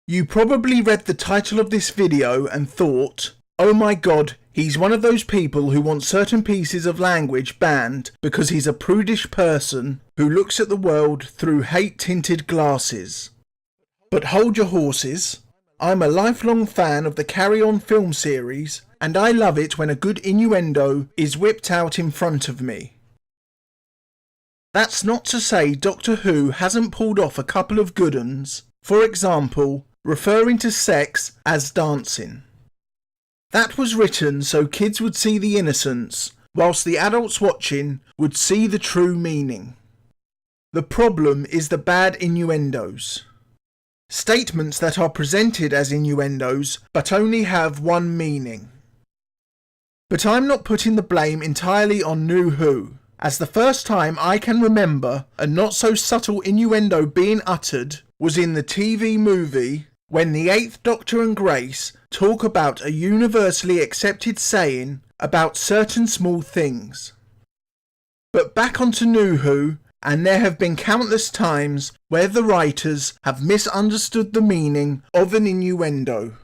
You probably read the title of this video and thought, oh my god, he's one of those people who want certain pieces of language banned because he's a prudish person who looks at the world through hate-tinted glasses. But hold your horses. I'm a lifelong fan of the Carry On film series, and I love it when a good innuendo is whipped out in front of me. That's not to say Doctor Who hasn't pulled off a couple of good uns, for example, referring to sex as dancing. That was written so kids would see the innocence, whilst the adults watching would see the true meaning. The problem is the bad innuendos. Statements that are presented as innuendos but only have one meaning. But I'm not putting the blame entirely on New Who, as the first time I can remember a not so subtle innuendo being uttered was in the TV movie when the 8th Doctor and Grace talk about a universally accepted saying about certain small things. But back onto New Who, and there have been countless times where the writers have misunderstood the meaning of an innuendo.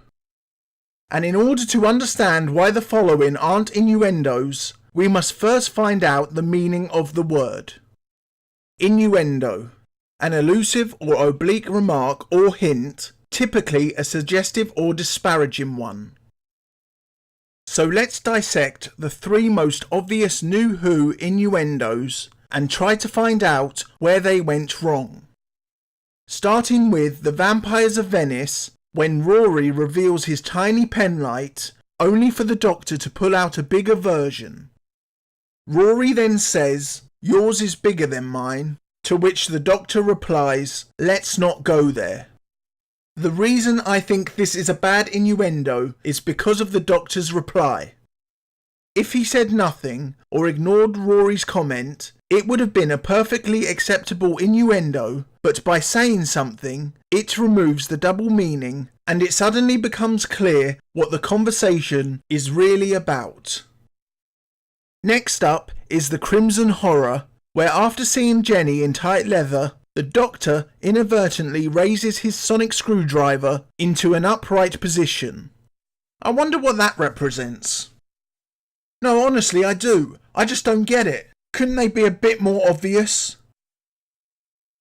And in order to understand why the following aren't innuendos, we must first find out the meaning of the word. Innuendo, an elusive or oblique remark or hint, typically a suggestive or disparaging one. So let's dissect the 3 most obvious New Who innuendos and try to find out where they went wrong. Starting with The Vampires of Venice, when Rory reveals his tiny penlight only for the Doctor to pull out a bigger version. Rory then says, "Yours is bigger than mine," to which the Doctor replies, "Let's not go there." The reason I think this is a bad innuendo is because of the Doctor's reply. If he said nothing or ignored Rory's comment, it would have been a perfectly acceptable innuendo, but by saying something, it removes the double meaning and it suddenly becomes clear what the conversation is really about. Next up is the Crimson Horror, where after seeing Jenny in tight leather, the Doctor inadvertently raises his sonic screwdriver into an upright position. I wonder what that represents. No, honestly, I do. I just don't get it. Couldn't they be a bit more obvious?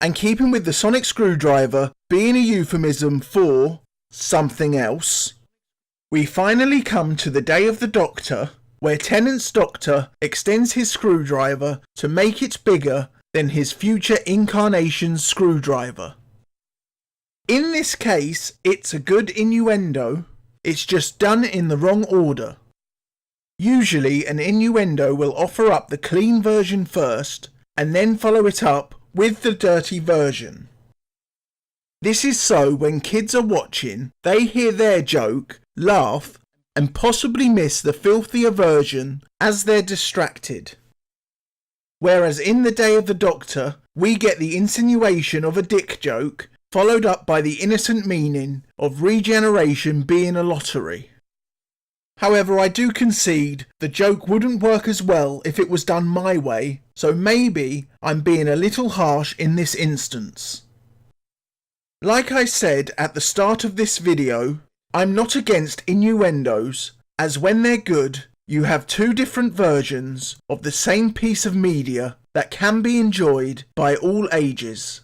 And keeping with the sonic screwdriver being a euphemism for something else, we finally come to the Day of the Doctor, where Tennant's Doctor extends his screwdriver to make it bigger than his future incarnation's screwdriver. In this case, it's a good innuendo, it's just done in the wrong order. Usually an innuendo will offer up the clean version first and then follow it up with the dirty version. This is so when kids are watching, they hear their joke, laugh, and possibly miss the filthier version as they're distracted. Whereas in the Day of the Doctor, we get the insinuation of a dick joke, followed up by the innocent meaning of regeneration being a lottery. However, I do concede the joke wouldn't work as well if it was done my way, so maybe I'm being a little harsh in this instance. Like I said at the start of this video, I'm not against innuendos, as when they're good, you have 2 different versions of the same piece of media that can be enjoyed by all ages.